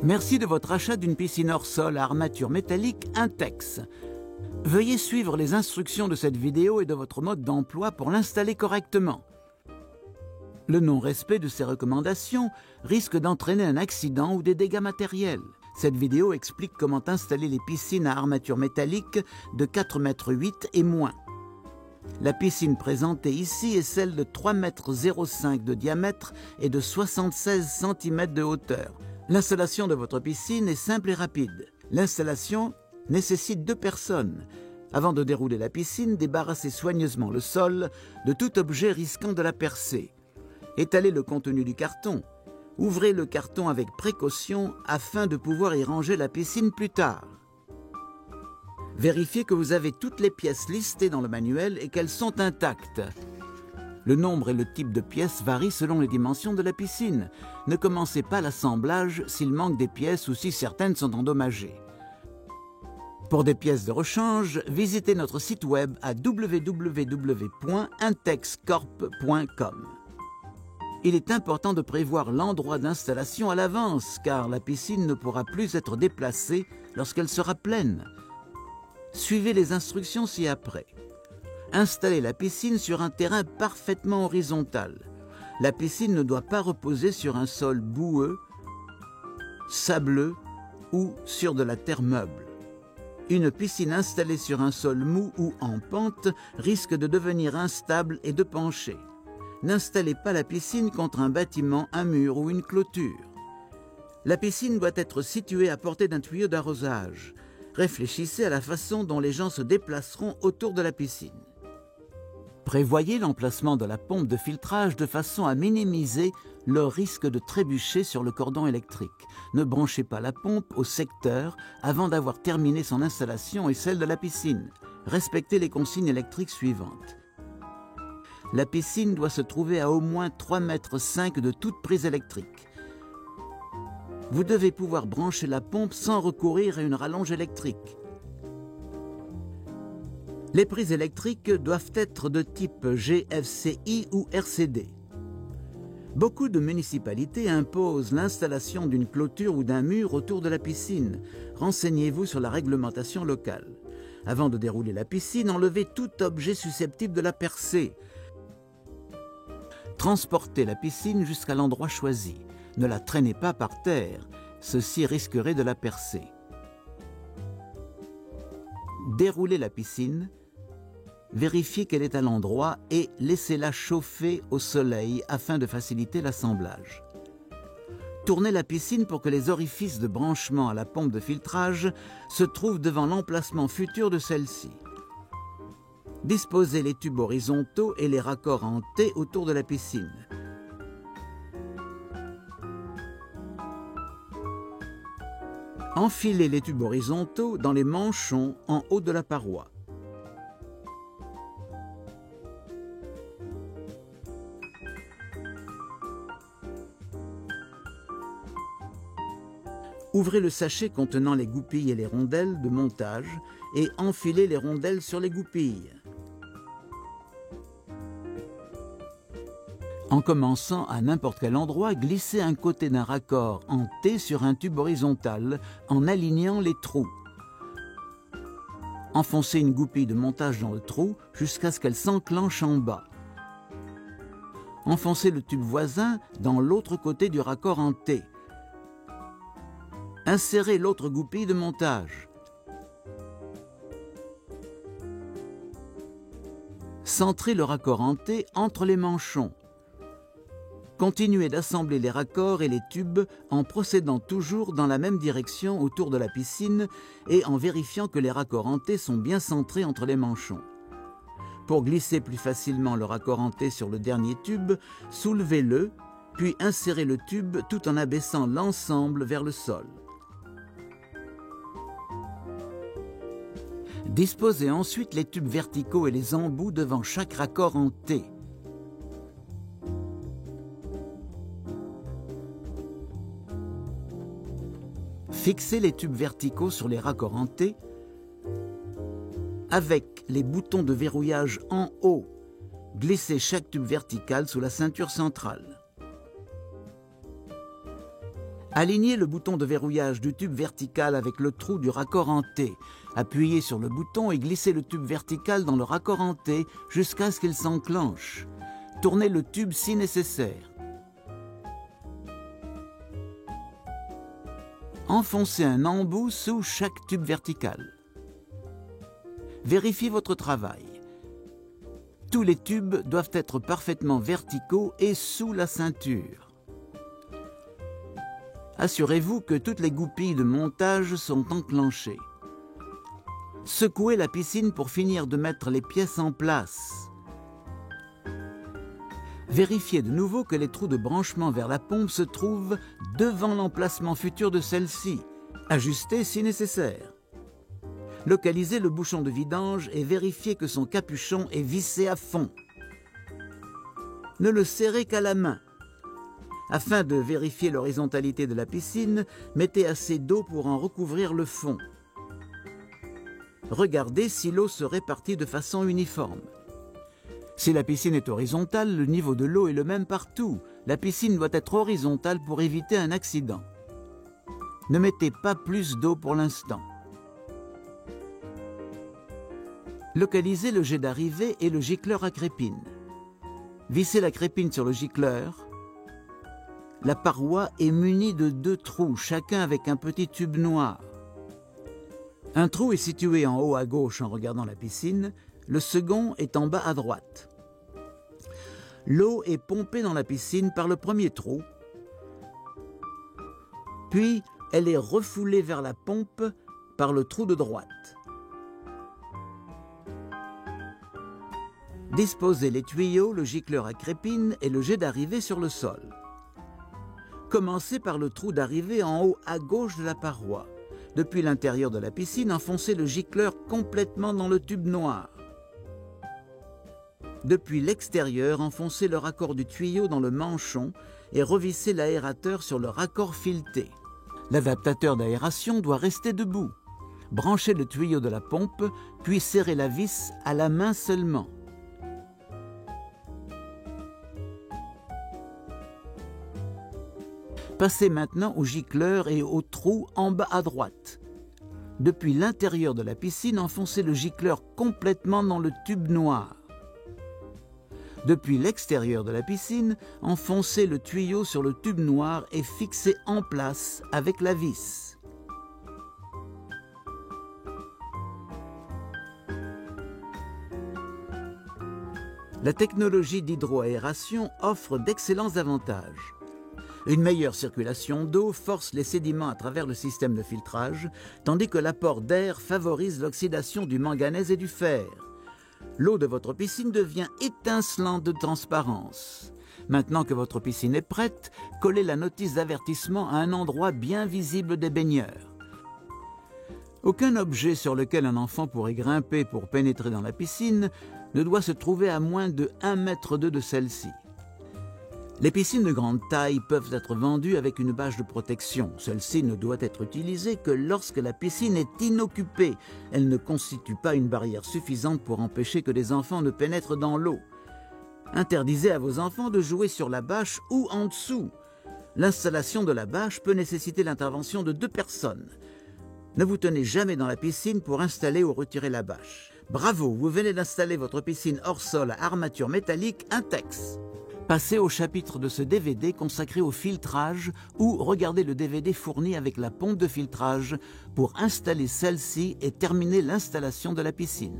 Merci de votre achat d'une piscine hors sol à armature métallique Intex. Veuillez suivre les instructions de cette vidéo et de votre mode d'emploi pour l'installer correctement. Le non-respect de ces recommandations risque d'entraîner un accident ou des dégâts matériels. Cette vidéo explique comment installer les piscines à armature métallique de 4,8 m et moins. La piscine présentée ici est celle de 3,05 m de diamètre et de 76 cm de hauteur. L'installation de votre piscine est simple et rapide. L'installation nécessite 2 personnes. Avant de dérouler la piscine, débarrassez soigneusement le sol de tout objet risquant de la percer. Étalez le contenu du carton. Ouvrez le carton avec précaution afin de pouvoir y ranger la piscine plus tard. Vérifiez que vous avez toutes les pièces listées dans le manuel et qu'elles sont intactes. Le nombre et le type de pièces varient selon les dimensions de la piscine. Ne commencez pas l'assemblage s'il manque des pièces ou si certaines sont endommagées. Pour des pièces de rechange, visitez notre site web à www.intexcorp.com. Il est important de prévoir l'endroit d'installation à l'avance car la piscine ne pourra plus être déplacée lorsqu'elle sera pleine. Suivez les instructions ci-après. Installez la piscine sur un terrain parfaitement horizontal. La piscine ne doit pas reposer sur un sol boueux, sableux ou sur de la terre meuble. Une piscine installée sur un sol mou ou en pente risque de devenir instable et de pencher. N'installez pas la piscine contre un bâtiment, un mur ou une clôture. La piscine doit être située à portée d'un tuyau d'arrosage. Réfléchissez à la façon dont les gens se déplaceront autour de la piscine. Prévoyez l'emplacement de la pompe de filtrage de façon à minimiser le risque de trébucher sur le cordon électrique. Ne branchez pas la pompe au secteur avant d'avoir terminé son installation et celle de la piscine. Respectez les consignes électriques suivantes. La piscine doit se trouver à au moins 3,5 m de toute prise électrique. Vous devez pouvoir brancher la pompe sans recourir à une rallonge électrique. Les prises électriques doivent être de type GFCI ou RCD. Beaucoup de municipalités imposent l'installation d'une clôture ou d'un mur autour de la piscine. Renseignez-vous sur la réglementation locale. Avant de dérouler la piscine, enlevez tout objet susceptible de la percer. Transportez la piscine jusqu'à l'endroit choisi. Ne la traînez pas par terre, ceci risquerait de la percer. Déroulez la piscine, vérifiez qu'elle est à l'endroit et laissez-la chauffer au soleil afin de faciliter l'assemblage. Tournez la piscine pour que les orifices de branchement à la pompe de filtrage se trouvent devant l'emplacement futur de celle-ci. Disposez les tubes horizontaux et les raccords en T autour de la piscine. Enfilez les tubes horizontaux dans les manchons en haut de la paroi. Ouvrez le sachet contenant les goupilles et les rondelles de montage et enfilez les rondelles sur les goupilles. En commençant à n'importe quel endroit, glissez un côté d'un raccord en T sur un tube horizontal en alignant les trous. Enfoncez une goupille de montage dans le trou jusqu'à ce qu'elle s'enclenche en bas. Enfoncez le tube voisin dans l'autre côté du raccord en T. Insérez l'autre goupille de montage. Centrez le raccord en T entre les manchons. Continuez d'assembler les raccords et les tubes en procédant toujours dans la même direction autour de la piscine et en vérifiant que les raccords en T sont bien centrés entre les manchons. Pour glisser plus facilement le raccord en T sur le dernier tube, soulevez-le, puis insérez le tube tout en abaissant l'ensemble vers le sol. Disposez ensuite les tubes verticaux et les embouts devant chaque raccord en T. Fixez les tubes verticaux sur les raccords en T avec les boutons de verrouillage en haut. Glissez chaque tube vertical sous la ceinture centrale. Alignez le bouton de verrouillage du tube vertical avec le trou du raccord en T. Appuyez sur le bouton et glissez le tube vertical dans le raccord en T jusqu'à ce qu'il s'enclenche. Tournez le tube si nécessaire. Enfoncez un embout sous chaque tube vertical. Vérifiez votre travail. Tous les tubes doivent être parfaitement verticaux et sous la ceinture. Assurez-vous que toutes les goupilles de montage sont enclenchées. Secouez la piscine pour finir de mettre les pièces en place. Vérifiez de nouveau que les trous de branchement vers la pompe se trouvent devant l'emplacement futur de celle-ci. Ajustez si nécessaire. Localisez le bouchon de vidange et vérifiez que son capuchon est vissé à fond. Ne le serrez qu'à la main. Afin de vérifier l'horizontalité de la piscine, mettez assez d'eau pour en recouvrir le fond. Regardez si l'eau se répartit de façon uniforme. Si la piscine est horizontale, le niveau de l'eau est le même partout. La piscine doit être horizontale pour éviter un accident. Ne mettez pas plus d'eau pour l'instant. Localisez le jet d'arrivée et le gicleur à crépine. Vissez la crépine sur le gicleur. La paroi est munie de 2 trous, chacun avec un petit tube noir. Un trou est situé en haut à gauche en regardant la piscine, le second est en bas à droite. L'eau est pompée dans la piscine par le premier trou, puis elle est refoulée vers la pompe par le trou de droite. Disposez les tuyaux, le gicleur à crépine et le jet d'arrivée sur le sol. Commencez par le trou d'arrivée en haut à gauche de la paroi. Depuis l'intérieur de la piscine, enfoncez le gicleur complètement dans le tube noir. Depuis l'extérieur, enfoncez le raccord du tuyau dans le manchon et revissez l'aérateur sur le raccord fileté. L'adaptateur d'aération doit rester debout. Branchez le tuyau de la pompe, puis serrez la vis à la main seulement. Passez maintenant au gicleur et au trou en bas à droite. Depuis l'intérieur de la piscine, enfoncez le gicleur complètement dans le tube noir. Depuis l'extérieur de la piscine, enfoncez le tuyau sur le tube noir et fixez en place avec la vis. La technologie d'hydroaération offre d'excellents avantages. Une meilleure circulation d'eau force les sédiments à travers le système de filtrage, tandis que l'apport d'air favorise l'oxydation du manganèse et du fer. L'eau de votre piscine devient étincelante de transparence. Maintenant que votre piscine est prête, collez la notice d'avertissement à un endroit bien visible des baigneurs. Aucun objet sur lequel un enfant pourrait grimper pour pénétrer dans la piscine ne doit se trouver à moins de 1,2 m de celle-ci. Les piscines de grande taille peuvent être vendues avec une bâche de protection. Celle-ci ne doit être utilisée que lorsque la piscine est inoccupée. Elle ne constitue pas une barrière suffisante pour empêcher que les enfants ne pénètrent dans l'eau. Interdisez à vos enfants de jouer sur la bâche ou en dessous. L'installation de la bâche peut nécessiter l'intervention de 2 personnes. Ne vous tenez jamais dans la piscine pour installer ou retirer la bâche. Bravo, vous venez d'installer votre piscine hors sol à armature métallique Intex. Passez au chapitre de ce DVD consacré au filtrage ou regardez le DVD fourni avec la pompe de filtrage pour installer celle-ci et terminer l'installation de la piscine.